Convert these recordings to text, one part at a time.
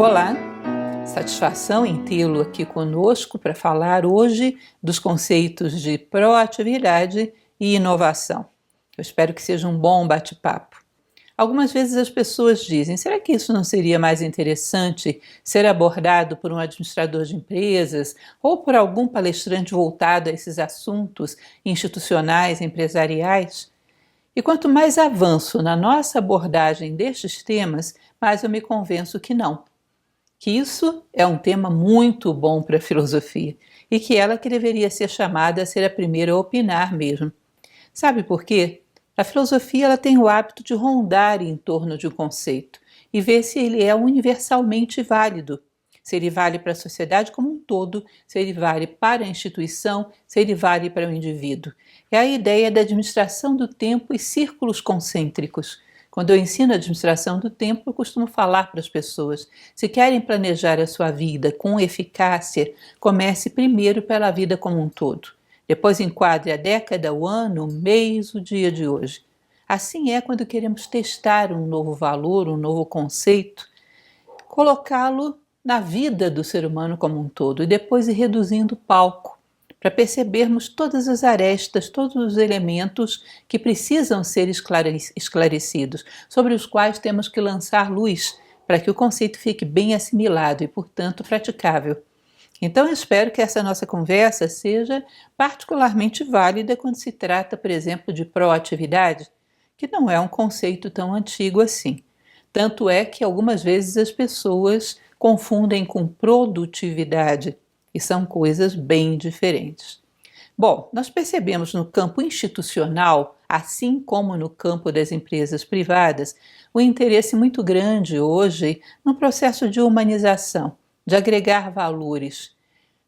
Olá, satisfação em tê-lo aqui conosco para falar hoje dos conceitos de proatividade e inovação. Eu espero que seja um bom bate-papo. Algumas vezes as pessoas dizem, será que isso não seria mais interessante ser abordado por um administrador de empresas ou por algum palestrante voltado a esses assuntos institucionais, empresariais? E quanto mais avanço na nossa abordagem destes temas, mais eu me convenço que não. Que isso é um tema muito bom para a filosofia e que ela que deveria ser chamada a ser a primeira a opinar mesmo. Sabe por quê? A filosofia ela tem o hábito de rondar em torno de um conceito e ver se ele é universalmente válido, se ele vale para a sociedade como um todo, se ele vale para a instituição, se ele vale para o indivíduo. É a ideia da administração do tempo e círculos concêntricos. Quando eu ensino a administração do tempo, eu costumo falar para as pessoas, se querem planejar a sua vida com eficácia, comece primeiro pela vida como um todo. Depois enquadre a década, o ano, o mês, o dia de hoje. Assim é quando queremos testar um novo valor, um novo conceito, colocá-lo na vida do ser humano como um todo e depois ir reduzindo o palco, para percebermos todas as arestas, todos os elementos que precisam ser esclarecidos, sobre os quais temos que lançar luz para que o conceito fique bem assimilado e, portanto, praticável. Então, eu espero que essa nossa conversa seja particularmente válida quando se trata, por exemplo, de proatividade, que não é um conceito tão antigo assim. Tanto é que algumas vezes as pessoas confundem com produtividade e são coisas bem diferentes. Bom, nós percebemos no campo institucional, assim como no campo das empresas privadas, o interesse muito grande hoje no processo de humanização, de agregar valores.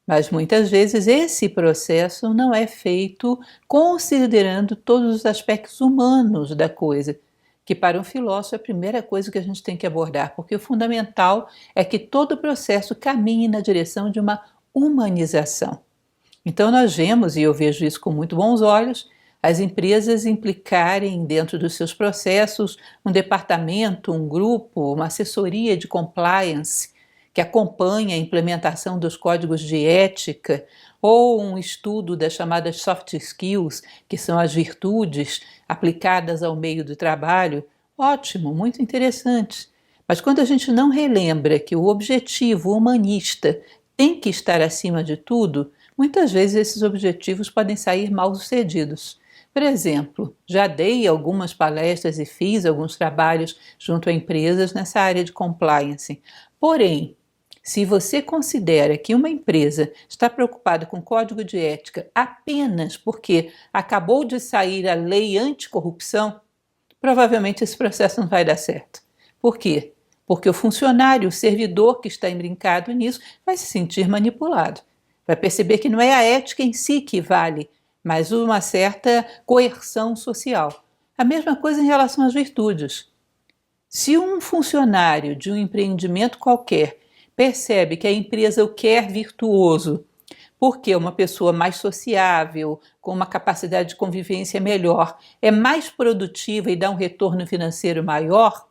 Mas muitas vezes esse processo não é feito considerando todos os aspectos humanos da coisa, que para um filósofo é a primeira coisa que a gente tem que abordar, porque o fundamental é que todo o processo caminhe na direção de uma humanização. Então nós vemos, e eu vejo isso com muito bons olhos, as empresas implicarem dentro dos seus processos um departamento, um grupo, uma assessoria de compliance que acompanha a implementação dos códigos de ética ou um estudo das chamadas soft skills, que são as virtudes aplicadas ao meio do trabalho. Ótimo, muito interessante. Mas quando a gente não relembra que o objetivo humanista tem que estar acima de tudo, muitas vezes esses objetivos podem sair mal sucedidos. Por exemplo, já dei algumas palestras e fiz alguns trabalhos junto a empresas nessa área de compliance. Porém, se você considera que uma empresa está preocupada com código de ética apenas porque acabou de sair a lei anticorrupção, provavelmente esse processo não vai dar certo. Por quê? Porque o funcionário, o servidor que está imbrincado nisso, vai se sentir manipulado. Vai perceber que não é a ética em si que vale, mas uma certa coerção social. A mesma coisa em relação às virtudes. Se um funcionário de um empreendimento qualquer percebe que a empresa o quer virtuoso, porque uma pessoa mais sociável, com uma capacidade de convivência melhor, é mais produtiva e dá um retorno financeiro maior,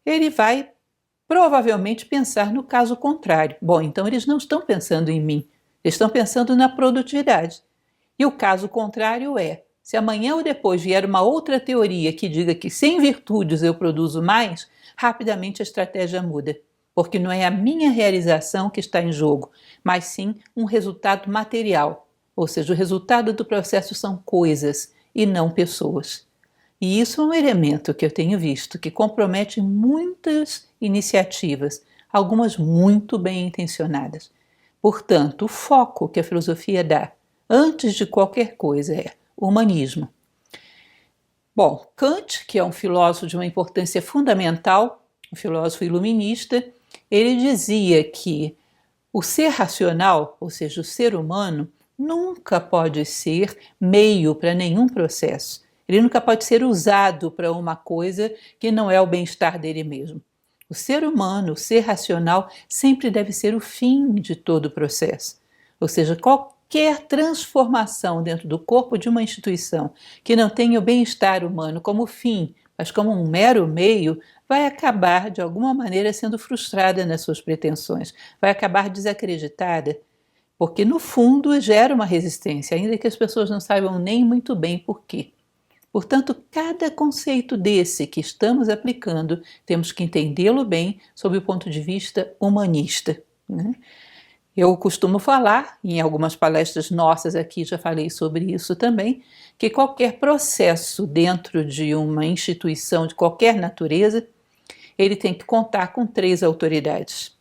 ele vai provavelmente pensar no caso contrário. Bom, então eles não estão pensando em mim, eles estão pensando na produtividade. E o caso contrário é, se amanhã ou depois vier uma outra teoria que diga que sem virtudes eu produzo mais, rapidamente a estratégia muda. Porque não é a minha realização que está em jogo, mas sim um resultado material. Ou seja, o resultado do processo são coisas e não pessoas. E isso é um elemento que eu tenho visto que compromete muitas iniciativas, algumas muito bem intencionadas. Portanto, o foco que a filosofia dá, antes de qualquer coisa, é o humanismo. Bom, Kant, que é um filósofo de uma importância fundamental, um filósofo iluminista, ele dizia que o ser racional, ou seja, o ser humano, nunca pode ser meio para nenhum processo. Ele nunca pode ser usado para uma coisa que não é o bem-estar dele mesmo. O ser humano, o ser racional, sempre deve ser o fim de todo o processo. Ou seja, qualquer transformação dentro do corpo de uma instituição que não tenha o bem-estar humano como fim, mas como um mero meio, vai acabar de alguma maneira sendo frustrada nas suas pretensões, vai acabar desacreditada, porque no fundo gera uma resistência, ainda que as pessoas não saibam nem muito bem por quê. Portanto, cada conceito desse que estamos aplicando, temos que entendê-lo bem sob o ponto de vista humanista, né? Eu costumo falar, em algumas palestras nossas aqui já falei sobre isso também, que qualquer processo dentro de uma instituição de qualquer natureza, ele tem que contar com 3 autoridades.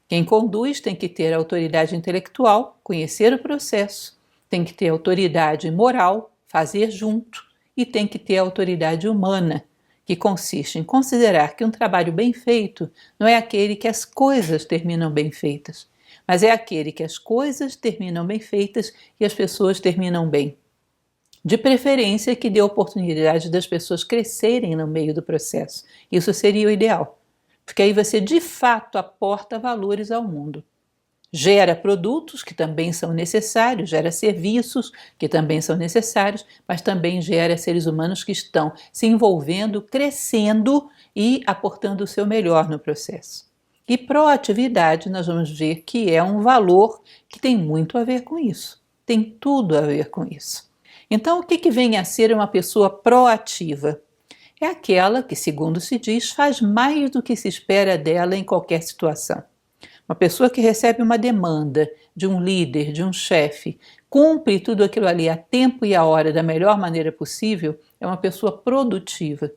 Quem conduz tem que ter autoridade intelectual, conhecer o processo, tem que ter autoridade moral, fazer junto, e tem que ter autoridade humana, que consiste em considerar que um trabalho bem feito não é aquele que as coisas terminam bem feitas, mas é aquele que as coisas terminam bem feitas e as pessoas terminam bem. De preferência que dê oportunidade das pessoas crescerem no meio do processo. Isso seria o ideal, porque aí você de fato aporta valores ao mundo. Gera produtos que também são necessários, gera serviços que também são necessários, mas também gera seres humanos que estão se envolvendo, crescendo e aportando o seu melhor no processo. E proatividade, nós vamos ver que é um valor que tem muito a ver com isso, tem tudo a ver com isso. Então, o que vem a ser uma pessoa proativa? É aquela que, segundo se diz, faz mais do que se espera dela em qualquer situação. Uma pessoa que recebe uma demanda de um líder, de um chefe, cumpre tudo aquilo ali a tempo e a hora da melhor maneira possível, é uma pessoa produtiva.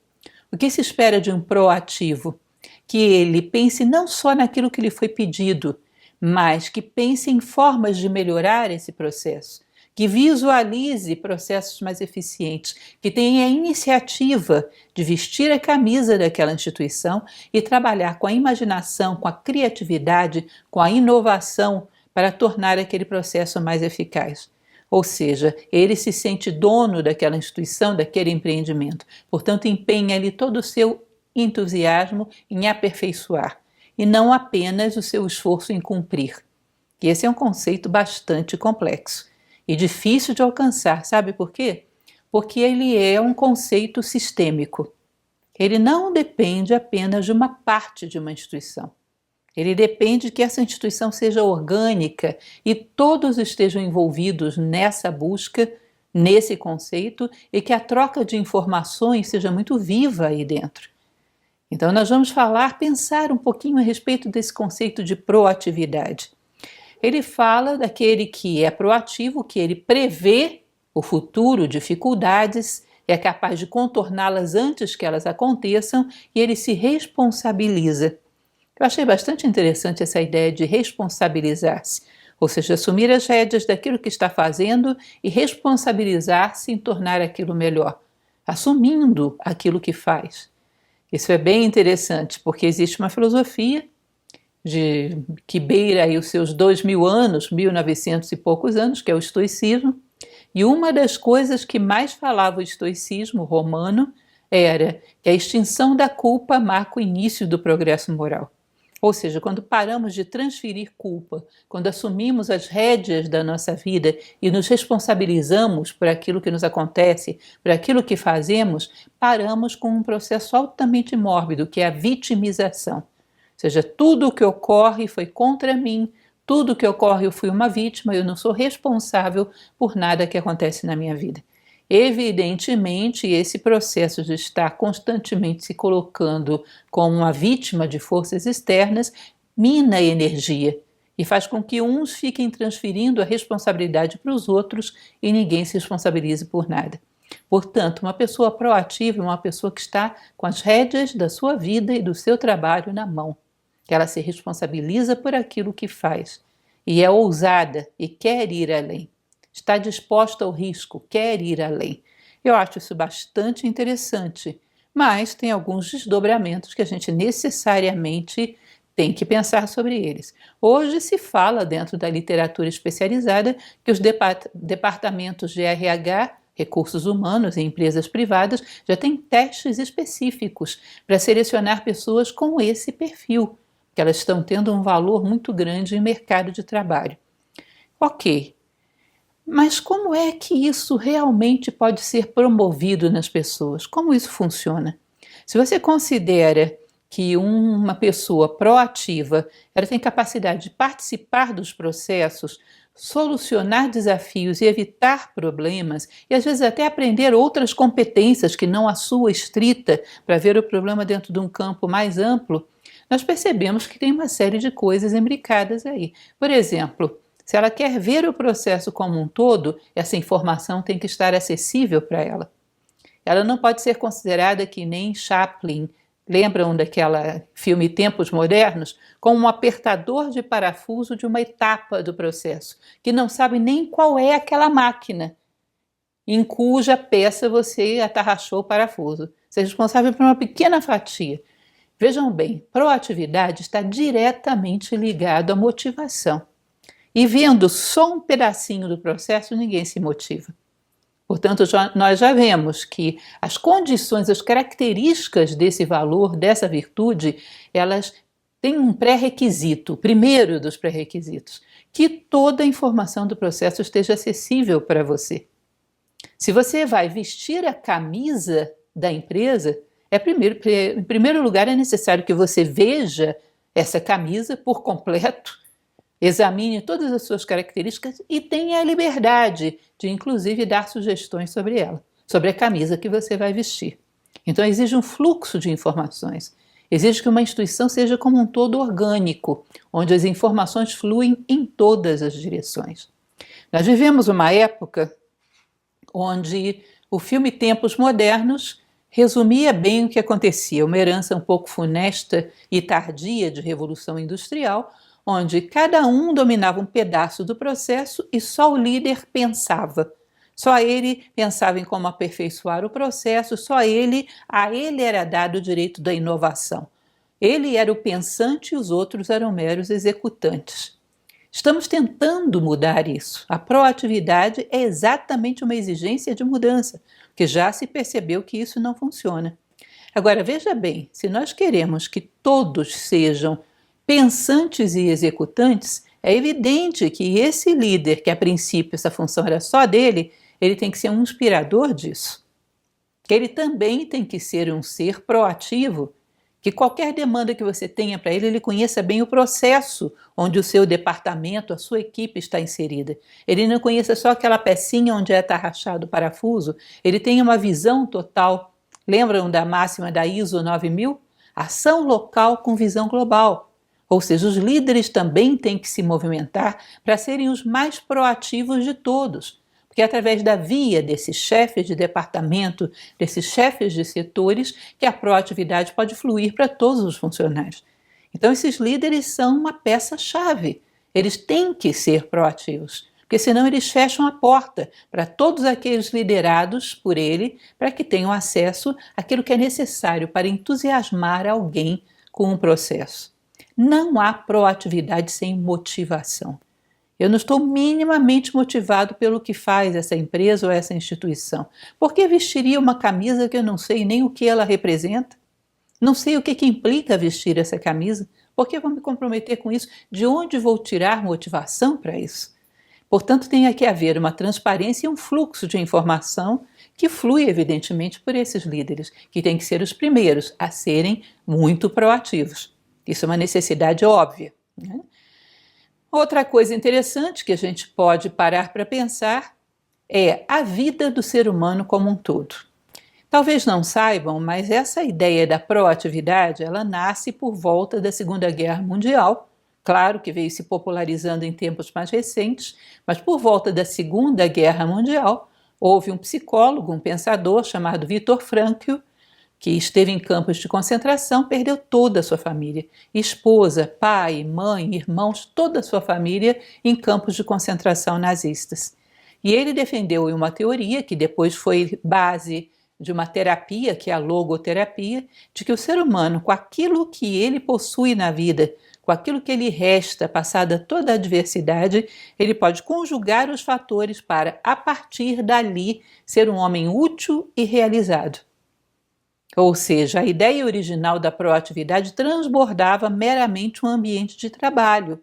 O que se espera de um proativo? Que ele pense não só naquilo que lhe foi pedido, mas que pense em formas de melhorar esse processo, que visualize processos mais eficientes, que tenha a iniciativa de vestir a camisa daquela instituição e trabalhar com a imaginação, com a criatividade, com a inovação para tornar aquele processo mais eficaz. Ou seja, ele se sente dono daquela instituição, daquele empreendimento, portanto empenha ali todo o seu entusiasmo em aperfeiçoar e não apenas o seu esforço em cumprir. E esse é um conceito bastante complexo e difícil de alcançar, sabe por quê? Porque ele é um conceito sistêmico. Ele não depende apenas de uma parte de uma instituição. Ele depende que essa instituição seja orgânica e todos estejam envolvidos nessa busca, nesse conceito, e que a troca de informações seja muito viva aí dentro. Então nós vamos pensar um pouquinho a respeito desse conceito de proatividade. Ele fala daquele que é proativo, que ele prevê o futuro, dificuldades, é capaz de contorná-las antes que elas aconteçam e ele se responsabiliza. Eu achei bastante interessante essa ideia de responsabilizar-se, ou seja, assumir as rédeas daquilo que está fazendo e responsabilizar-se em tornar aquilo melhor, assumindo aquilo que faz. Isso é bem interessante, porque existe uma filosofia que beira aí os seus 2000 anos, 1900 e poucos anos, que é o estoicismo, e uma das coisas que mais falava o estoicismo romano era que a extinção da culpa marca o início do progresso moral. Ou seja, quando paramos de transferir culpa, quando assumimos as rédeas da nossa vida e nos responsabilizamos por aquilo que nos acontece, por aquilo que fazemos, paramos com um processo altamente mórbido, que é a vitimização. Ou seja, tudo o que ocorre foi contra mim, tudo o que ocorre eu fui uma vítima, eu não sou responsável por nada que acontece na minha vida. Evidentemente, esse processo de estar constantemente se colocando como uma vítima de forças externas mina a energia e faz com que uns fiquem transferindo a responsabilidade para os outros e ninguém se responsabilize por nada. Portanto, uma pessoa proativa é uma pessoa que está com as rédeas da sua vida e do seu trabalho na mão. Ela se responsabiliza por aquilo que faz e é ousada e quer ir além. Está disposta ao risco, quer ir além. Eu acho isso bastante interessante, mas tem alguns desdobramentos que a gente necessariamente tem que pensar sobre eles. Hoje se fala dentro da literatura especializada que os departamentos de RH, recursos humanos em empresas privadas, já têm testes específicos para selecionar pessoas com esse perfil, que elas estão tendo um valor muito grande em mercado de trabalho. Ok. Mas como é que isso realmente pode ser promovido nas pessoas? Como isso funciona? Se você considera que uma pessoa proativa, ela tem capacidade de participar dos processos, solucionar desafios e evitar problemas, e às vezes até aprender outras competências que não a sua estrita, para ver o problema dentro de um campo mais amplo, nós percebemos que tem uma série de coisas imbricadas aí. Por exemplo, se ela quer ver o processo como um todo, essa informação tem que estar acessível para ela. Ela não pode ser considerada que nem Chaplin, lembram daquele filme Tempos Modernos? Como um apertador de parafuso de uma etapa do processo, que não sabe nem qual é aquela máquina em cuja peça você atarrachou o parafuso. Você é responsável por uma pequena fatia. Vejam bem, proatividade está diretamente ligado à motivação. E vendo só um pedacinho do processo, ninguém se motiva. Portanto, nós já vemos que as condições, as características desse valor, dessa virtude, elas têm um pré-requisito, o primeiro dos pré-requisitos, que toda a informação do processo esteja acessível para você. Se você vai vestir a camisa da empresa, em primeiro lugar é necessário que você veja essa camisa por completo, examine todas as suas características e tenha a liberdade de, inclusive, dar sugestões sobre ela, sobre a camisa que você vai vestir. Então, exige um fluxo de informações. Exige que uma instituição seja como um todo orgânico, onde as informações fluem em todas as direções. Nós vivemos uma época onde o filme Tempos Modernos resumia bem o que acontecia, uma herança um pouco funesta e tardia de Revolução Industrial, onde cada um dominava um pedaço do processo e só o líder pensava. Só ele pensava em como aperfeiçoar o processo, a ele era dado o direito da inovação. Ele era o pensante e os outros eram meros executantes. Estamos tentando mudar isso. A proatividade é exatamente uma exigência de mudança, porque já se percebeu que isso não funciona. Agora, veja bem, se nós queremos que todos sejam pensantes e executantes, é evidente que esse líder, que a princípio essa função era só dele, ele tem que ser um inspirador disso. Que ele também tem que ser um ser proativo, que qualquer demanda que você tenha para ele conheça bem o processo onde o seu departamento, a sua equipe está inserida. Ele não conheça só aquela pecinha onde está rachado o parafuso, ele tenha uma visão total. Lembram da máxima da ISO 9000? Ação local com visão global. Ou seja, os líderes também têm que se movimentar para serem os mais proativos de todos, porque é através da via desses chefes de departamento, desses chefes de setores, que a proatividade pode fluir para todos os funcionários. Então, esses líderes são uma peça-chave. Eles têm que ser proativos, porque senão eles fecham a porta para todos aqueles liderados por ele, para que tenham acesso àquilo que é necessário para entusiasmar alguém com um processo. Não há proatividade sem motivação. Eu não estou minimamente motivado pelo que faz essa empresa ou essa instituição. Por que vestiria uma camisa que eu não sei nem o que ela representa? Não sei o que implica vestir essa camisa. Por que vou me comprometer com isso? De onde vou tirar motivação para isso? Portanto, tem que haver uma transparência e um fluxo de informação que flui, evidentemente, por esses líderes, que têm que ser os primeiros a serem muito proativos. Isso é uma necessidade óbvia, né? Outra coisa interessante que a gente pode parar para pensar é a vida do ser humano como um todo. Talvez não saibam, mas essa ideia da proatividade, ela nasce por volta da Segunda Guerra Mundial. Claro que veio se popularizando em tempos mais recentes, mas por volta da Segunda Guerra Mundial, houve um psicólogo, um pensador chamado Viktor Frankl, que esteve em campos de concentração, perdeu toda a sua família. Esposa, pai, mãe, irmãos, toda a sua família em campos de concentração nazistas. E ele defendeu uma teoria que depois foi base de uma terapia, que é a logoterapia, de que o ser humano, com aquilo que ele possui na vida, com aquilo que ele resta, passada toda a adversidade, ele pode conjugar os fatores para, a partir dali, ser um homem útil e realizado. Ou seja, a ideia original da proatividade transbordava meramente um ambiente de trabalho.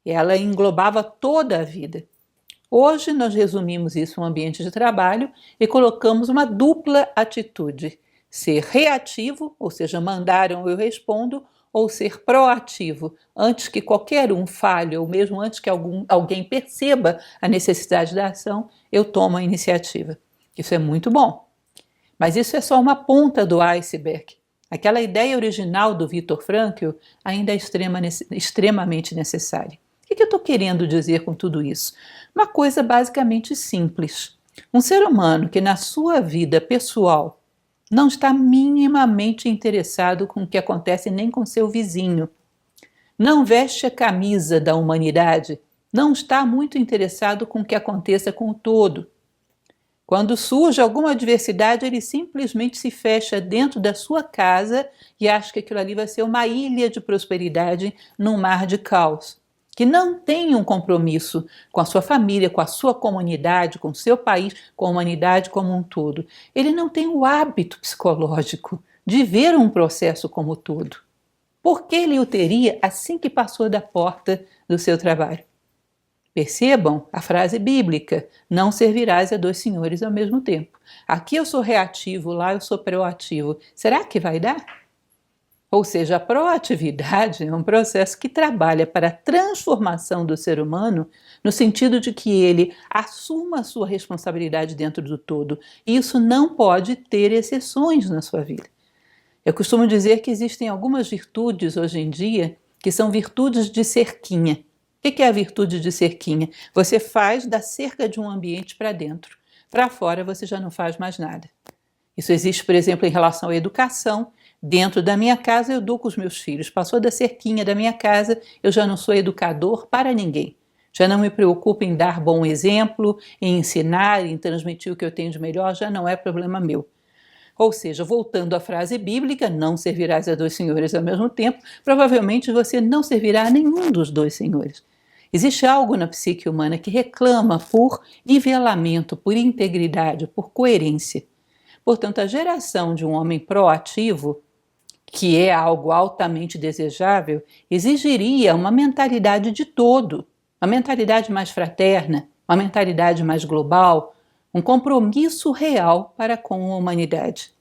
Ela englobava toda a vida. Hoje nós resumimos isso em um ambiente de trabalho e colocamos uma dupla atitude. ser reativo, ou seja, mandaram eu respondo, ou ser proativo, antes que qualquer um falhe, ou mesmo antes que alguém perceba a necessidade da ação, eu tomo a iniciativa. Isso é muito bom. Mas isso é só uma ponta do iceberg. Aquela ideia original do Viktor Frankl ainda é extremamente necessária. O que eu estou querendo dizer com tudo isso? Uma coisa basicamente simples. Um ser humano que na sua vida pessoal não está minimamente interessado com o que acontece nem com seu vizinho, não veste a camisa da humanidade, não está muito interessado com o que aconteça com o todo. Quando surge alguma adversidade, ele simplesmente se fecha dentro da sua casa e acha que aquilo ali vai ser uma ilha de prosperidade num mar de caos, que não tem um compromisso com a sua família, com a sua comunidade, com o seu país, com a humanidade como um todo. Ele não tem o hábito psicológico de ver um processo como todo. Por que ele o teria assim que passou da porta do seu trabalho? Percebam a frase bíblica, não servirás a dois senhores ao mesmo tempo. Aqui eu sou reativo, lá eu sou proativo. Será que vai dar? Ou seja, a proatividade é um processo que trabalha para a transformação do ser humano no sentido de que ele assuma a sua responsabilidade dentro do todo. E isso não pode ter exceções na sua vida. Eu costumo dizer que existem algumas virtudes hoje em dia que são virtudes de cerquinha. O que é a virtude de cerquinha? Você faz da cerca de um ambiente para dentro. Para fora você já não faz mais nada. Isso existe, por exemplo, em relação à educação. Dentro da minha casa eu educo os meus filhos. Passou da cerquinha da minha casa, eu já não sou educador para ninguém. Já não me preocupo em dar bom exemplo, em ensinar, em transmitir o que eu tenho de melhor, já não é problema meu. Ou seja, voltando à frase bíblica, não servirás a dois senhores ao mesmo tempo, provavelmente você não servirá a nenhum dos dois senhores. Existe algo na psique humana que reclama por nivelamento, por integridade, por coerência. Portanto, a geração de um homem proativo, que é algo altamente desejável, exigiria uma mentalidade de todo, uma mentalidade mais fraterna, uma mentalidade mais global, um compromisso real para com a humanidade.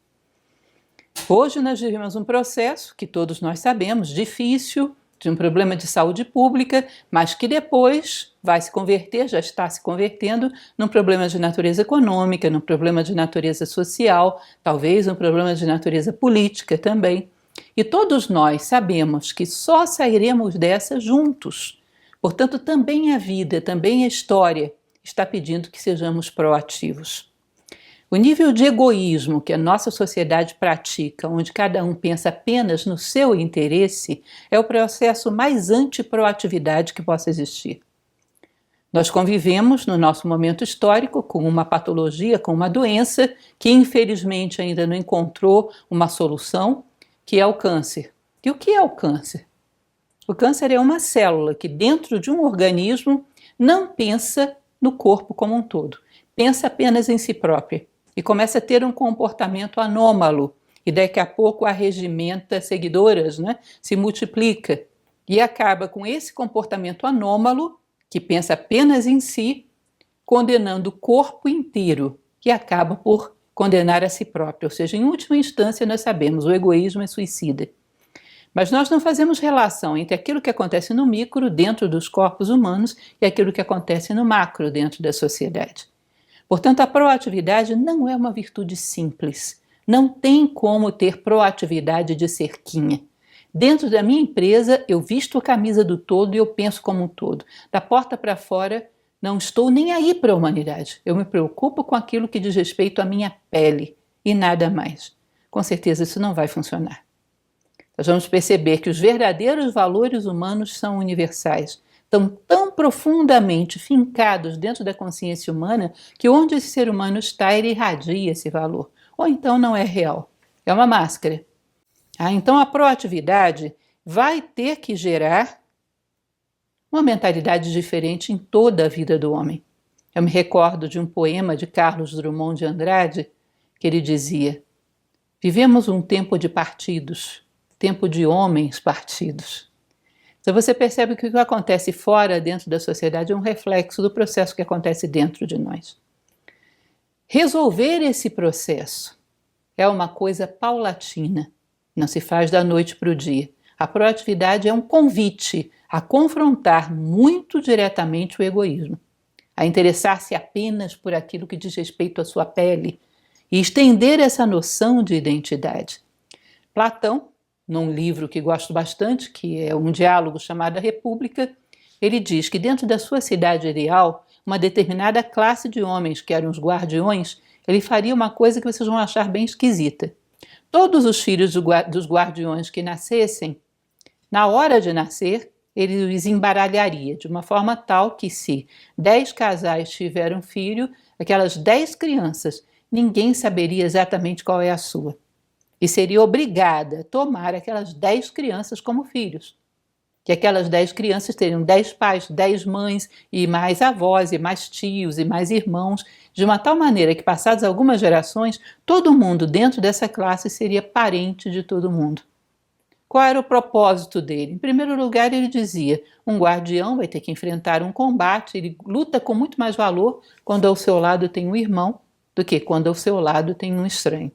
Hoje nós vivemos um processo que todos nós sabemos, difícil, de um problema de saúde pública, mas que depois vai se converter, já está se convertendo, num problema de natureza econômica, num problema de natureza social, talvez um problema de natureza política também. E todos nós sabemos que só sairemos dessa juntos. Portanto, também a vida, também a história está pedindo que sejamos proativos. O nível de egoísmo que a nossa sociedade pratica, onde cada um pensa apenas no seu interesse, é o processo mais anti-proatividade que possa existir. Nós convivemos, no nosso momento histórico, com uma patologia, com uma doença que infelizmente ainda não encontrou uma solução, que é o câncer. E o que é o câncer? O câncer é uma célula que dentro de um organismo não pensa no corpo como um todo, pensa apenas em si própria. E começa a ter um comportamento anômalo, e daqui a pouco arregimenta seguidoras, né? Se multiplica, e acaba com esse comportamento anômalo, que pensa apenas em si, condenando o corpo inteiro, e acaba por condenar a si próprio. Ou seja, em última instância nós sabemos, o egoísmo é suicida. Mas nós não fazemos relação entre aquilo que acontece no micro, dentro dos corpos humanos, e aquilo que acontece no macro, dentro da sociedade. Portanto, a proatividade não é uma virtude simples. Não tem como ter proatividade de cerquinha. Dentro da minha empresa, eu visto a camisa do todo e eu penso como um todo. Da porta para fora, não estou nem aí para a humanidade. Eu me preocupo com aquilo que diz respeito à minha pele e nada mais. Com certeza isso não vai funcionar. Nós vamos perceber que os verdadeiros valores humanos são universais. Estão tão profundamente fincados dentro da consciência humana que onde esse ser humano está, ele irradia esse valor. Ou então não é real, é uma máscara. Então a proatividade vai ter que gerar uma mentalidade diferente em toda a vida do homem. Eu me recordo de um poema de Carlos Drummond de Andrade, que ele dizia: vivemos um tempo de partidos, tempo de homens partidos. Então você percebe que o que acontece fora, dentro da sociedade, é um reflexo do processo que acontece dentro de nós. Resolver esse processo é uma coisa paulatina, não se faz da noite para o dia. A proatividade é um convite a confrontar muito diretamente o egoísmo, a interessar-se apenas por aquilo que diz respeito à sua pele e estender essa noção de identidade. Platão, num livro que gosto bastante, que é um diálogo chamado A República, ele diz que dentro da sua cidade ideal, uma determinada classe de homens, que eram os guardiões, ele faria uma coisa que vocês vão achar bem esquisita. Todos os filhos dos guardiões que nascessem, na hora de nascer, ele os embaralharia de uma forma tal que, se 10 casais tiveram filho, aquelas 10 crianças, ninguém saberia exatamente qual é a sua. E seria obrigada a tomar aquelas 10 crianças como filhos. Que aquelas 10 crianças teriam 10 pais, 10 mães, e mais avós, e mais tios, e mais irmãos, de uma tal maneira que, passadas algumas gerações, todo mundo dentro dessa classe seria parente de todo mundo. Qual era o propósito dele? Em primeiro lugar, ele dizia, um guardião vai ter que enfrentar um combate, ele luta com muito mais valor quando ao seu lado tem um irmão do que quando ao seu lado tem um estranho.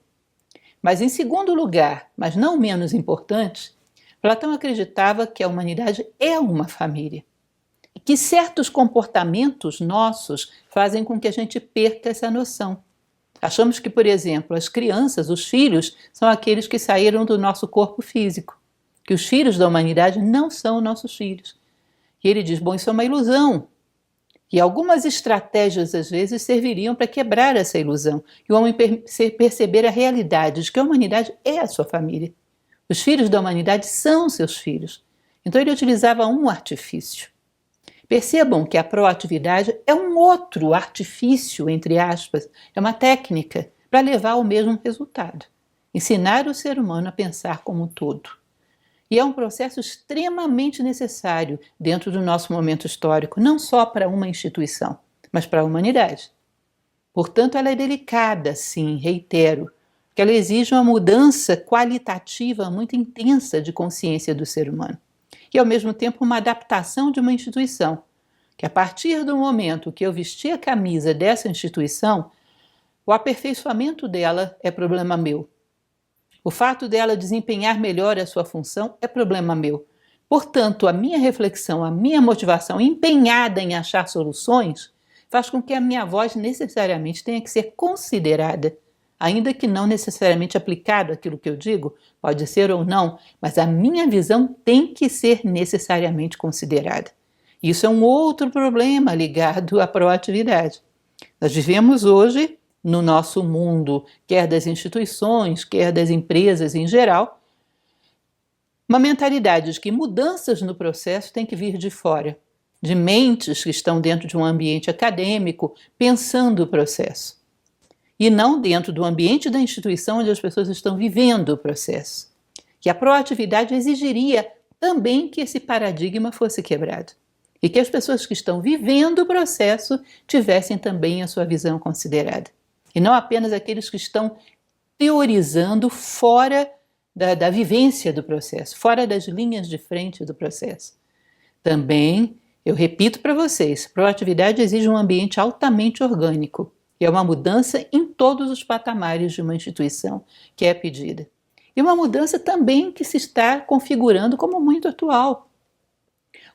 Mas em segundo lugar, mas não menos importante, Platão acreditava que a humanidade é uma família e que certos comportamentos nossos fazem com que a gente perca essa noção. Achamos que, por exemplo, as crianças, os filhos, são aqueles que saíram do nosso corpo físico, que os filhos da humanidade não são nossos filhos. E ele diz, bom, isso é uma ilusão. E algumas estratégias, às vezes, serviriam para quebrar essa ilusão e o homem perceber a realidade de que a humanidade é a sua família. Os filhos da humanidade são seus filhos. Então ele utilizava um artifício. Percebam que a proatividade é um outro artifício, entre aspas, é uma técnica para levar ao mesmo resultado. Ensinar o ser humano a pensar como um todo. E é um processo extremamente necessário dentro do nosso momento histórico, não só para uma instituição, mas para a humanidade. Portanto, ela é delicada, sim, reitero, que ela exige uma mudança qualitativa muito intensa de consciência do ser humano. E, ao mesmo tempo, uma adaptação de uma instituição, que a partir do momento que eu vesti a camisa dessa instituição, o aperfeiçoamento dela é problema meu. O fato dela desempenhar melhor a sua função é problema meu. Portanto, a minha reflexão, a minha motivação empenhada em achar soluções faz com que a minha voz necessariamente tenha que ser considerada. Ainda que não necessariamente aplicado àquilo que eu digo, pode ser ou não, mas a minha visão tem que ser necessariamente considerada. Isso é um outro problema ligado à proatividade. Nós vivemos hoje, no nosso mundo, quer das instituições, quer das empresas em geral, uma mentalidade de que mudanças no processo têm que vir de fora, de mentes que estão dentro de um ambiente acadêmico, pensando o processo. E não dentro do ambiente da instituição onde as pessoas estão vivendo o processo. Que a proatividade exigiria também que esse paradigma fosse quebrado. E que as pessoas que estão vivendo o processo tivessem também a sua visão considerada. E não apenas aqueles que estão teorizando fora da vivência do processo, fora das linhas de frente do processo. Também, eu repito para vocês, proatividade exige um ambiente altamente orgânico. E é uma mudança em todos os patamares de uma instituição que é pedida. E uma mudança também que se está configurando como muito atual.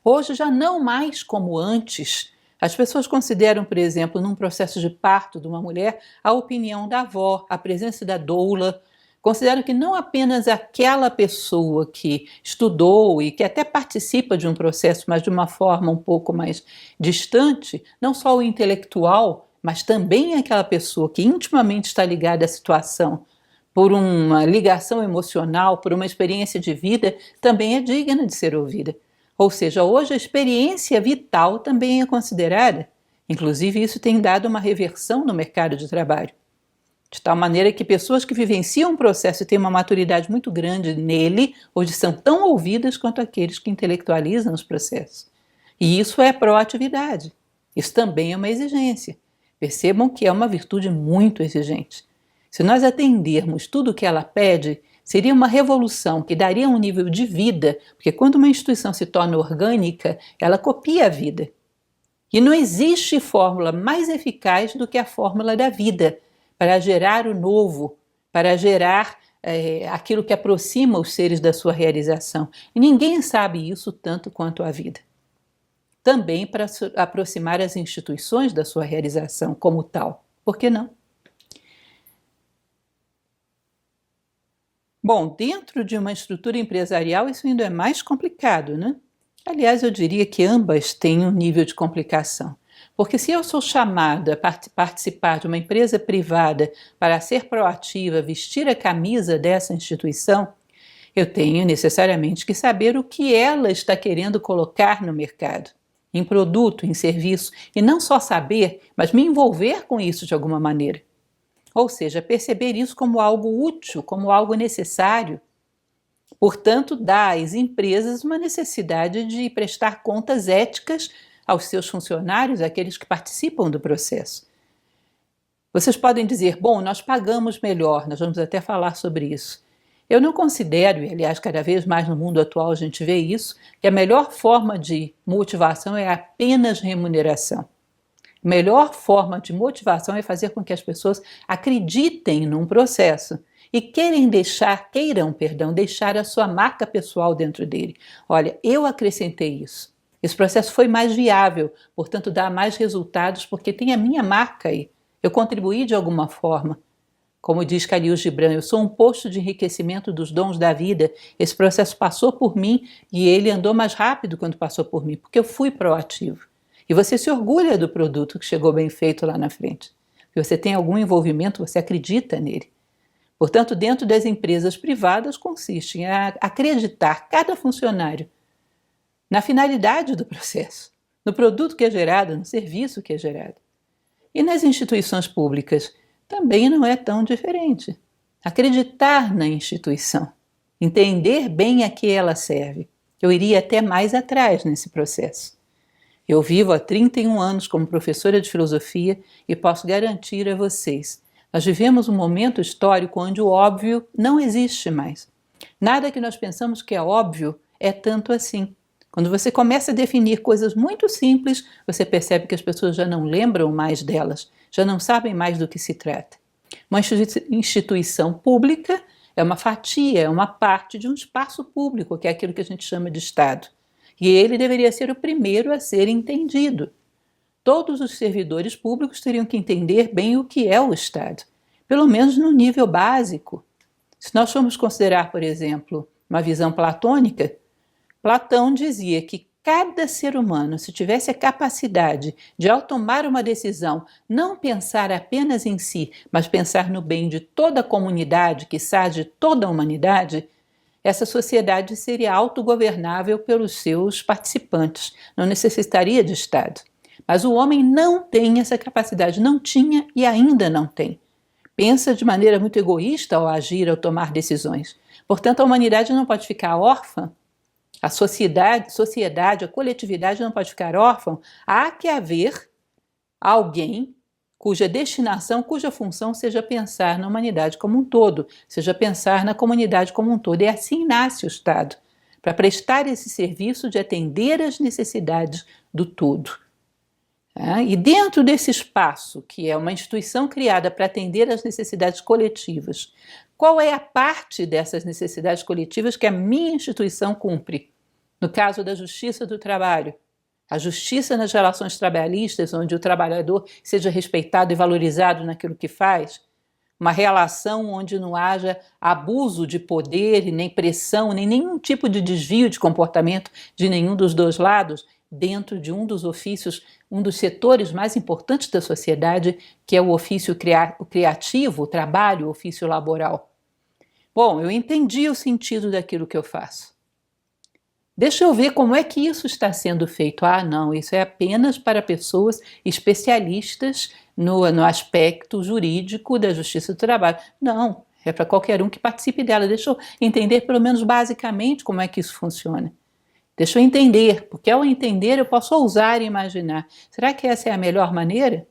Hoje, já não mais como antes, as pessoas consideram, por exemplo, num processo de parto de uma mulher, a opinião da avó, a presença da doula. Consideram que não apenas aquela pessoa que estudou e que até participa de um processo, mas de uma forma um pouco mais distante, não só o intelectual, mas também aquela pessoa que intimamente está ligada à situação, por uma ligação emocional, por uma experiência de vida, também é digna de ser ouvida. Ou seja, hoje a experiência vital também é considerada. Inclusive, isso tem dado uma reversão no mercado de trabalho. De tal maneira que pessoas que vivenciam um processo e têm uma maturidade muito grande nele, hoje são tão ouvidas quanto aqueles que intelectualizam os processos. E isso é proatividade. Isso também é uma exigência. Percebam que é uma virtude muito exigente. Se nós atendermos tudo o que ela pede, seria uma revolução que daria um nível de vida, porque quando uma instituição se torna orgânica, ela copia a vida. E não existe fórmula mais eficaz do que a fórmula da vida, para gerar o novo, para gerar aquilo que aproxima os seres da sua realização. E ninguém sabe isso tanto quanto a vida. Também para aproximar as instituições da sua realização como tal. Por que não? Bom, dentro de uma estrutura empresarial isso ainda é mais complicado, né? Aliás, eu diria que ambas têm um nível de complicação. Porque se eu sou chamada a participar de uma empresa privada para ser proativa, vestir a camisa dessa instituição, eu tenho necessariamente que saber o que ela está querendo colocar no mercado, em produto, em serviço, e não só saber, mas me envolver com isso de alguma maneira. Ou seja, perceber isso como algo útil, como algo necessário. Portanto, dá às empresas uma necessidade de prestar contas éticas aos seus funcionários, àqueles que participam do processo. Vocês podem dizer, bom, nós pagamos melhor, nós vamos até falar sobre isso. Eu não considero, e aliás cada vez mais no mundo atual a gente vê isso, que a melhor forma de motivação é apenas remuneração. A melhor forma de motivação é fazer com que as pessoas acreditem num processo e queiram deixar a sua marca pessoal dentro dele. Olha, eu acrescentei isso. Esse processo foi mais viável, portanto dá mais resultados porque tem a minha marca aí. Eu contribuí de alguma forma. Como diz Khalil Gibran, eu sou um posto de enriquecimento dos dons da vida. Esse processo passou por mim e ele andou mais rápido quando passou por mim, porque eu fui proativo. E você se orgulha do produto que chegou bem feito lá na frente. Se você tem algum envolvimento, você acredita nele. Portanto, dentro das empresas privadas consiste em acreditar cada funcionário na finalidade do processo, no produto que é gerado, no serviço que é gerado. E nas instituições públicas também não é tão diferente. Acreditar na instituição, entender bem a que ela serve. Eu iria até mais atrás nesse processo. Eu vivo há 31 anos como professora de filosofia e posso garantir a vocês, nós vivemos um momento histórico onde o óbvio não existe mais. Nada que nós pensamos que é óbvio é tanto assim. Quando você começa a definir coisas muito simples, você percebe que as pessoas já não lembram mais delas, já não sabem mais do que se trata. Uma instituição pública é uma fatia, é uma parte de um espaço público, que é aquilo que a gente chama de Estado. E ele deveria ser o primeiro a ser entendido. Todos os servidores públicos teriam que entender bem o que é o Estado, pelo menos no nível básico. Se nós formos considerar, por exemplo, uma visão platônica, Platão dizia que cada ser humano, se tivesse a capacidade de, ao tomar uma decisão, não pensar apenas em si, mas pensar no bem de toda a comunidade, quiçá de toda a humanidade, essa sociedade seria autogovernável pelos seus participantes, não necessitaria de Estado. Mas o homem não tem essa capacidade, não tinha e ainda não tem. Pensa de maneira muito egoísta ao agir, ao tomar decisões. Portanto, a humanidade não pode ficar órfã, a sociedade, a coletividade não pode ficar órfã. Há que haver alguém cuja destinação, cuja função seja pensar na humanidade como um todo, seja pensar na comunidade como um todo. E assim nasce o Estado, para prestar esse serviço de atender às necessidades do todo. E dentro desse espaço, que é uma instituição criada para atender às necessidades coletivas, qual é a parte dessas necessidades coletivas que a minha instituição cumpre? No caso da justiça do trabalho, a justiça nas relações trabalhistas, onde o trabalhador seja respeitado e valorizado naquilo que faz, uma relação onde não haja abuso de poder, e nem pressão, nem nenhum tipo de desvio de comportamento de nenhum dos dois lados, dentro de um dos ofícios, um dos setores mais importantes da sociedade, que é o ofício criativo, o trabalho, o ofício laboral. Bom, eu entendi o sentido daquilo que eu faço. Deixa eu ver como é que isso está sendo feito. Ah, não, isso é apenas para pessoas especialistas no aspecto jurídico da justiça do trabalho. Não, é para qualquer um que participe dela. Deixa eu entender pelo menos basicamente como é que isso funciona. Deixa eu entender, porque ao entender eu posso ousar e imaginar. Será que essa é a melhor maneira?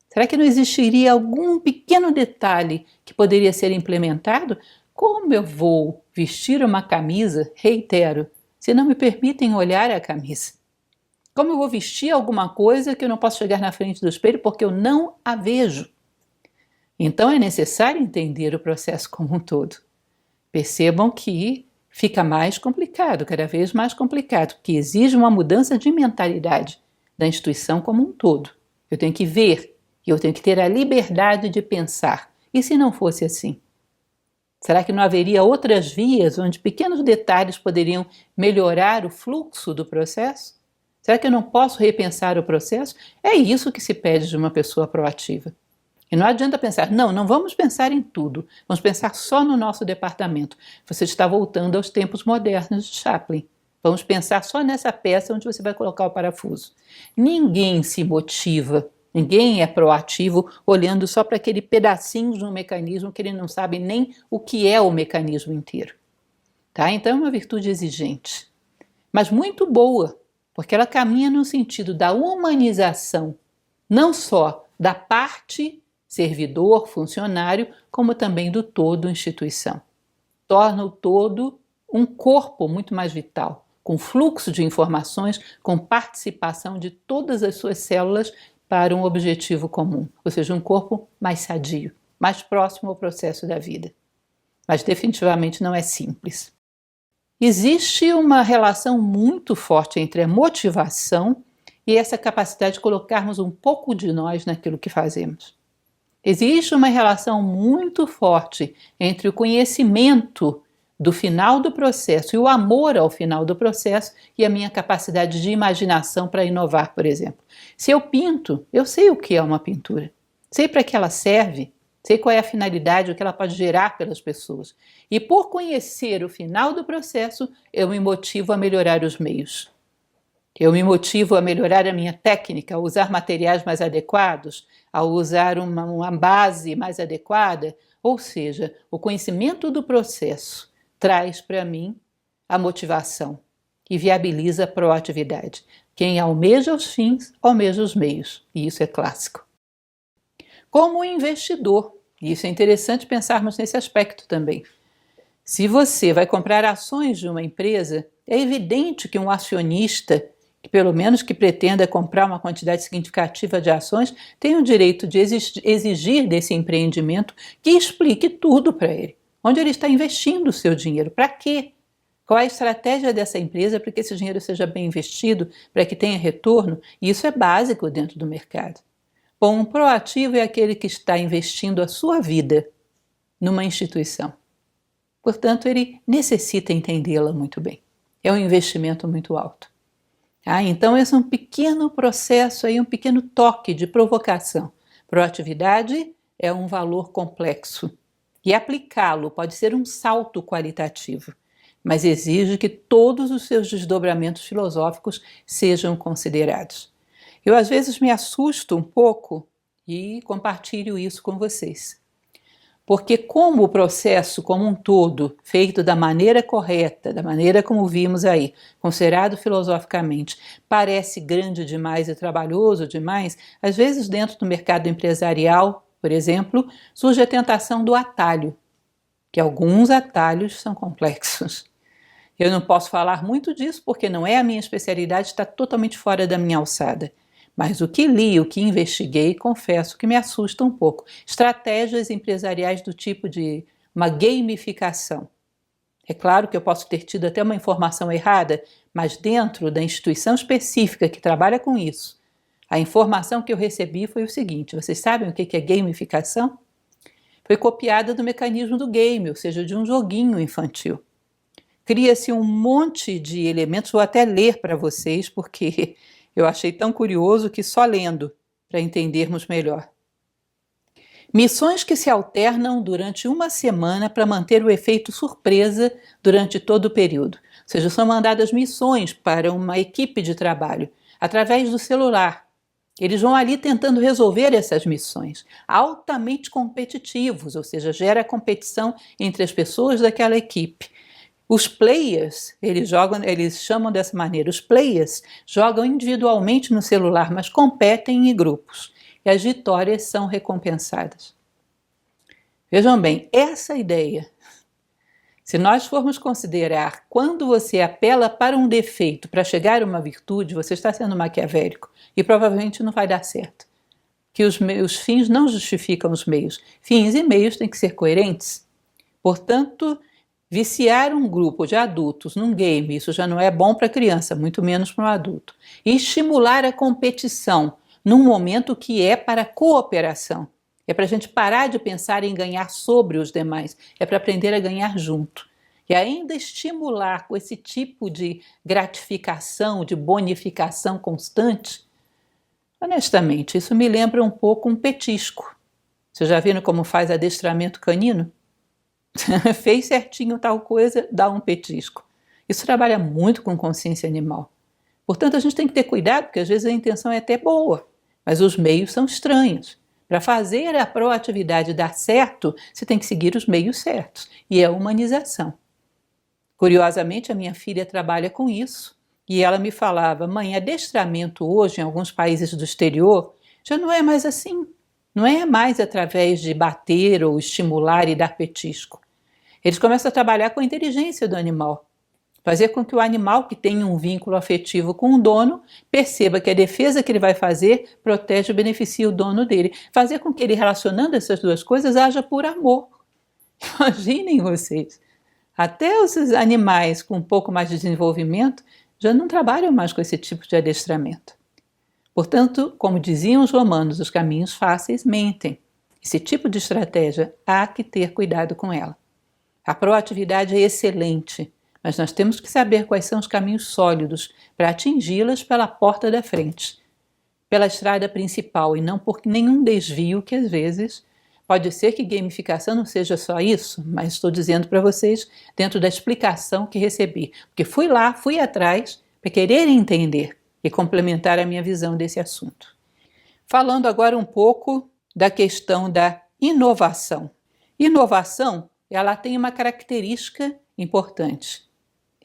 Será que não existiria algum pequeno detalhe que poderia ser implementado? Como eu vou vestir uma camisa, reitero, se não me permitem olhar a camisa? Como eu vou vestir alguma coisa que eu não posso chegar na frente do espelho porque eu não a vejo? Então é necessário entender o processo como um todo. Percebam que fica mais complicado, cada vez mais complicado, porque exige uma mudança de mentalidade da instituição como um todo. Eu tenho que ver, eu tenho que ter a liberdade de pensar. E se não fosse assim? Será que não haveria outras vias onde pequenos detalhes poderiam melhorar o fluxo do processo? Será que eu não posso repensar o processo? É isso que se pede de uma pessoa proativa. E não adianta pensar, não vamos pensar em tudo, vamos pensar só no nosso departamento. Você está voltando aos tempos modernos de Chaplin. Vamos pensar só nessa peça onde você vai colocar o parafuso. Ninguém se motiva, ninguém é proativo olhando só para aquele pedacinho de um mecanismo que ele não sabe nem o que é o mecanismo inteiro. Tá? Então é uma virtude exigente, mas muito boa, porque ela caminha no sentido da humanização, não só da parte servidor, funcionário, como também do todo instituição. Torna o todo um corpo muito mais vital, com fluxo de informações, com participação de todas as suas células para um objetivo comum, ou seja, um corpo mais sadio, mais próximo ao processo da vida. Mas definitivamente não é simples. Existe uma relação muito forte entre a motivação e essa capacidade de colocarmos um pouco de nós naquilo que fazemos. Existe uma relação muito forte entre o conhecimento do final do processo e o amor ao final do processo e a minha capacidade de imaginação para inovar, por exemplo. Se eu pinto, eu sei o que é uma pintura, sei para que ela serve, sei qual é a finalidade, o que ela pode gerar pelas pessoas. E por conhecer o final do processo, eu me motivo a melhorar os meios. Eu me motivo a melhorar a minha técnica, a usar materiais mais adequados, a usar uma base mais adequada. Ou seja, o conhecimento do processo traz para mim a motivação e viabiliza a proatividade. Quem almeja os fins, almeja os meios. E isso é clássico. Como investidor, e isso é interessante pensarmos nesse aspecto também. Se você vai comprar ações de uma empresa, é evidente que um acionista, que pelo menos que pretenda comprar uma quantidade significativa de ações, tem o direito de exigir desse empreendimento que explique tudo para ele. Onde ele está investindo o seu dinheiro? Para quê? Qual é a estratégia dessa empresa para que esse dinheiro seja bem investido, para que tenha retorno? E isso é básico dentro do mercado. Bom, um proativo é aquele que está investindo a sua vida numa instituição. Portanto, ele necessita entendê-la muito bem. É um investimento muito alto. Então, esse é um pequeno processo, aí, um pequeno toque de provocação. Proatividade é um valor complexo e aplicá-lo pode ser um salto qualitativo, mas exige que todos os seus desdobramentos filosóficos sejam considerados. Eu, às vezes, me assusto um pouco e compartilho isso com vocês. Porque como o processo como um todo, feito da maneira correta, da maneira como vimos aí, considerado filosoficamente, parece grande demais e trabalhoso demais, às vezes dentro do mercado empresarial, por exemplo, surge a tentação do atalho, que alguns atalhos são complexos. Eu não posso falar muito disso porque não é a minha especialidade, está totalmente fora da minha alçada. Mas o que li, o que investiguei, confesso que me assusta um pouco. Estratégias empresariais do tipo de uma gamificação. É claro que eu posso ter tido até uma informação errada, mas dentro da instituição específica que trabalha com isso, a informação que eu recebi foi o seguinte: vocês sabem o que é gamificação? Foi copiada do mecanismo do game, ou seja, de um joguinho infantil. Cria-se um monte de elementos, vou até ler para vocês, porque eu achei tão curioso que só lendo para entendermos melhor. Missões que se alternam durante uma semana para manter o efeito surpresa durante todo o período. Ou seja, são mandadas missões para uma equipe de trabalho através do celular. Eles vão ali tentando resolver essas missões, altamente competitivos, ou seja, gera competição entre as pessoas daquela equipe. Os players, eles chamam dessa maneira, os players jogam individualmente no celular, mas competem em grupos, e as vitórias são recompensadas. Vejam bem, essa ideia, se nós formos considerar quando você apela para um defeito para chegar a uma virtude, você está sendo maquiavélico e provavelmente não vai dar certo. que os fins não justificam os meios. Fins e meios têm que ser coerentes. Portanto, viciar um grupo de adultos num game, isso já não é bom para a criança, muito menos para um adulto. E estimular a competição num momento que é para cooperação. É para a gente parar de pensar em ganhar sobre os demais, é para aprender a ganhar junto. E ainda estimular com esse tipo de gratificação, de bonificação constante, honestamente, isso me lembra um pouco um petisco. Vocês já viram como faz adestramento canino? Fez certinho tal coisa, dá um petisco. Isso trabalha muito com consciência animal. Portanto, a gente tem que ter cuidado, porque às vezes a intenção é até boa, mas os meios são estranhos. Para fazer a proatividade dar certo, você tem que seguir os meios certos, e é a humanização. Curiosamente, a minha filha trabalha com isso, e ela me falava: mãe, adestramento hoje em alguns países do exterior já não é mais assim. Não é mais através de bater ou estimular e dar petisco. Eles começam a trabalhar com a inteligência do animal. Fazer com que o animal que tem um vínculo afetivo com o dono perceba que a defesa que ele vai fazer protege e beneficia o dono dele. Fazer com que ele, relacionando essas duas coisas, haja por amor. Imaginem vocês. Até os animais com um pouco mais de desenvolvimento já não trabalham mais com esse tipo de adestramento. Portanto, como diziam os romanos, os caminhos fáceis mentem. Esse tipo de estratégia há que ter cuidado com ela. A proatividade é excelente, mas nós temos que saber quais são os caminhos sólidos para atingi-las pela porta da frente, pela estrada principal e não por nenhum desvio que às vezes pode ser que gamificação não seja só isso, mas estou dizendo para vocês dentro da explicação que recebi, porque fui lá, fui atrás para querer entender e complementar a minha visão desse assunto. Falando agora um pouco da questão da inovação. Inovação, ela tem uma característica importante.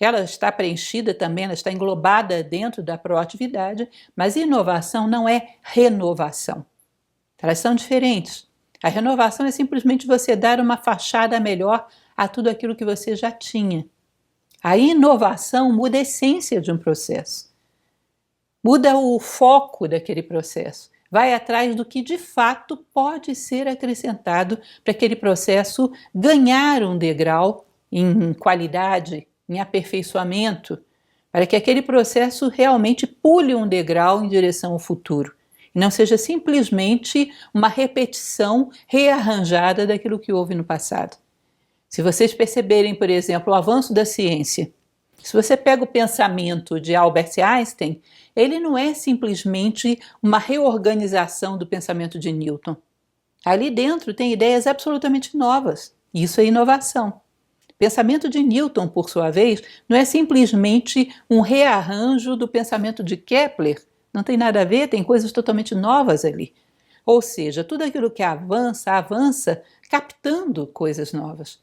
Ela está preenchida também, ela está englobada dentro da proatividade, mas inovação não é renovação. Elas são diferentes. A renovação é simplesmente você dar uma fachada melhor a tudo aquilo que você já tinha. A inovação muda a essência de um processo. Muda o foco daquele processo. Vai atrás do que de fato pode ser acrescentado para aquele processo ganhar um degrau em qualidade, em aperfeiçoamento, para que aquele processo realmente pule um degrau em direção ao futuro. E não seja simplesmente uma repetição rearranjada daquilo que houve no passado. Se vocês perceberem, por exemplo, o avanço da ciência, se você pega o pensamento de Albert Einstein, ele não é simplesmente uma reorganização do pensamento de Newton. Ali dentro tem ideias absolutamente novas. Isso é inovação. O pensamento de Newton, por sua vez, não é simplesmente um rearranjo do pensamento de Kepler. Não tem nada a ver, tem coisas totalmente novas ali. Ou seja, tudo aquilo que avança, avança captando coisas novas.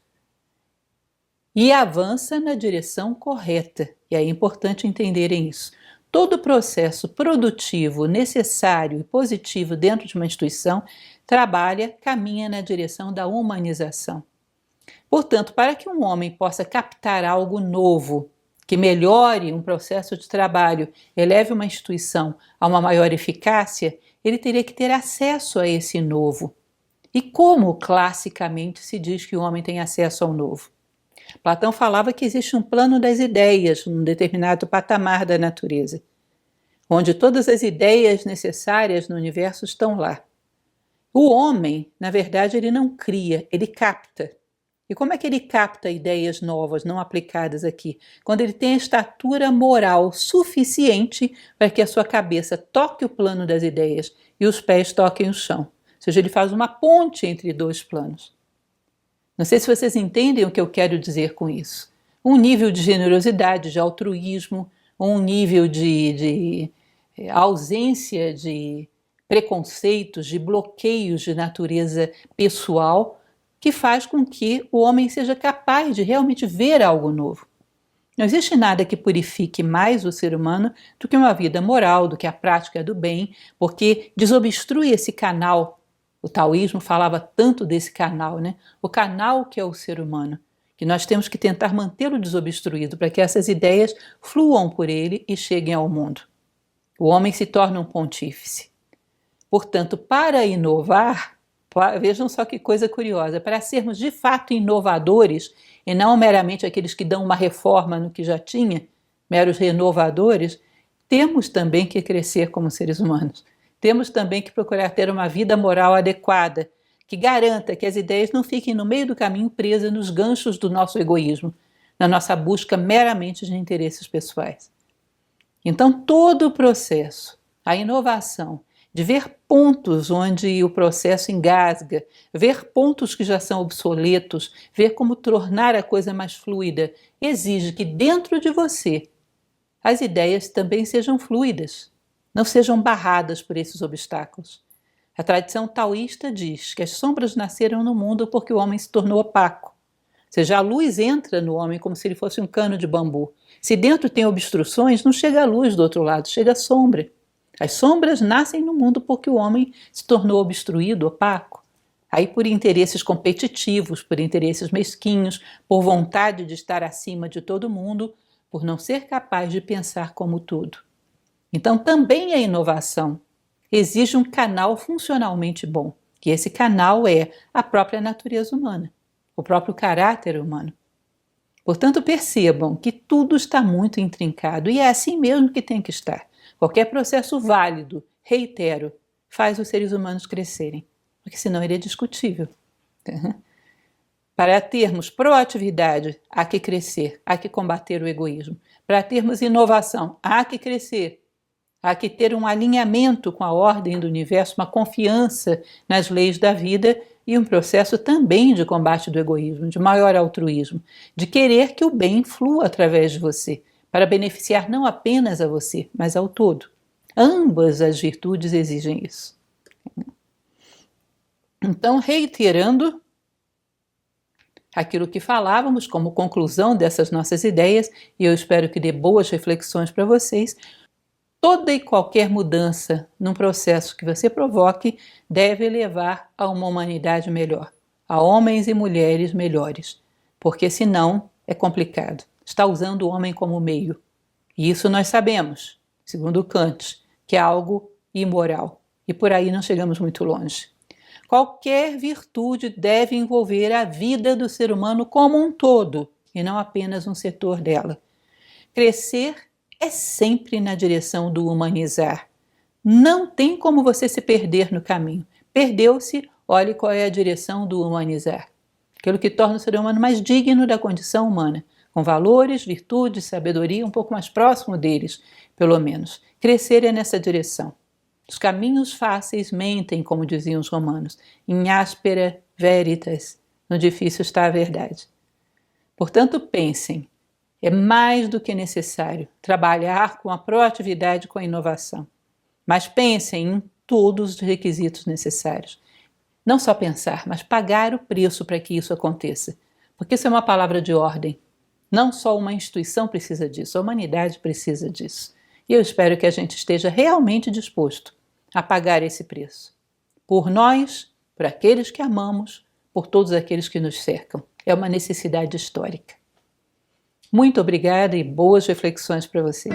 E avança na direção correta. E é importante entenderem isso. Todo processo produtivo, necessário e positivo dentro de uma instituição caminha na direção da humanização. Portanto, para que um homem possa captar algo novo, que melhore um processo de trabalho, eleve uma instituição a uma maior eficácia, ele teria que ter acesso a esse novo. E como classicamente se diz que o homem tem acesso ao novo? Platão falava que existe um plano das ideias num determinado patamar da natureza, onde todas as ideias necessárias no universo estão lá. O homem, na verdade, ele não cria, ele capta. E como é que ele capta ideias novas, não aplicadas aqui? Quando ele tem a estatura moral suficiente para que a sua cabeça toque o plano das ideias e os pés toquem o chão. Ou seja, ele faz uma ponte entre dois planos. Não sei se vocês entendem o que eu quero dizer com isso. Um nível de generosidade, de altruísmo, um nível de ausência de preconceitos, de bloqueios de natureza pessoal, que faz com que o homem seja capaz de realmente ver algo novo. Não existe nada que purifique mais o ser humano do que uma vida moral, do que a prática do bem, porque desobstrui esse canal. O taoísmo falava tanto desse canal, né? O canal que é o ser humano, que nós temos que tentar mantê-lo desobstruído para que essas ideias fluam por ele e cheguem ao mundo. O homem se torna um pontífice. Portanto, para inovar, vejam só que coisa curiosa, para sermos de fato inovadores e não meramente aqueles que dão uma reforma no que já tinha, meros renovadores, temos também que crescer como seres humanos. Temos também que procurar ter uma vida moral adequada, que garanta que as ideias não fiquem no meio do caminho presas nos ganchos do nosso egoísmo, na nossa busca meramente de interesses pessoais. Então, todo o processo, a inovação, de ver pontos onde o processo engasga, ver pontos que já são obsoletos, ver como tornar a coisa mais fluida, exige que dentro de você as ideias também sejam fluidas, não sejam barradas por esses obstáculos. A tradição taoísta diz que as sombras nasceram no mundo porque o homem se tornou opaco. Ou seja, a luz entra no homem como se ele fosse um cano de bambu. Se dentro tem obstruções, não chega a luz do outro lado, chega a sombra. As sombras nascem no mundo porque o homem se tornou obstruído, opaco. Aí por interesses competitivos, por interesses mesquinhos, por vontade de estar acima de todo mundo, por não ser capaz de pensar como tudo. Então também a inovação exige um canal funcionalmente bom, que esse canal é a própria natureza humana, o próprio caráter humano. Portanto, percebam que tudo está muito intrincado e é assim mesmo que tem que estar. Qualquer processo válido, reitero, faz os seres humanos crescerem, porque senão ele é discutível. Para termos proatividade, há que crescer, há que combater o egoísmo. Para termos inovação, há que crescer, há que ter um alinhamento com a ordem do universo, uma confiança nas leis da vida e um processo também de combate do egoísmo, de maior altruísmo, de querer que o bem flua através de você, para beneficiar não apenas a você, mas ao todo. Ambas as virtudes exigem isso. Então, reiterando aquilo que falávamos como conclusão dessas nossas ideias, e eu espero que dê boas reflexões para vocês, toda e qualquer mudança num processo que você provoque deve levar a uma humanidade melhor, a homens e mulheres melhores, porque senão é complicado. Está usando o homem como meio. E isso nós sabemos, segundo Kant, que é algo imoral. E por aí não chegamos muito longe. Qualquer virtude deve envolver a vida do ser humano como um todo, e não apenas um setor dela. Crescer é sempre na direção do humanizar. Não tem como você se perder no caminho. Perdeu-se, olhe qual é a direção do humanizar. Aquilo que torna o ser humano mais digno da condição humana, com valores, virtudes, sabedoria um pouco mais próximo deles, pelo menos. Crescer é nessa direção. Os caminhos fáceis mentem, como diziam os romanos, in aspera veritas, no difícil está a verdade. Portanto, pensem, é mais do que necessário trabalhar com a proatividade e com a inovação. Mas pensem em todos os requisitos necessários. Não só pensar, mas pagar o preço para que isso aconteça. Porque isso é uma palavra de ordem. Não só uma instituição precisa disso, a humanidade precisa disso. E eu espero que a gente esteja realmente disposto a pagar esse preço. Por nós, por aqueles que amamos, por todos aqueles que nos cercam. É uma necessidade histórica. Muito obrigada e boas reflexões para você.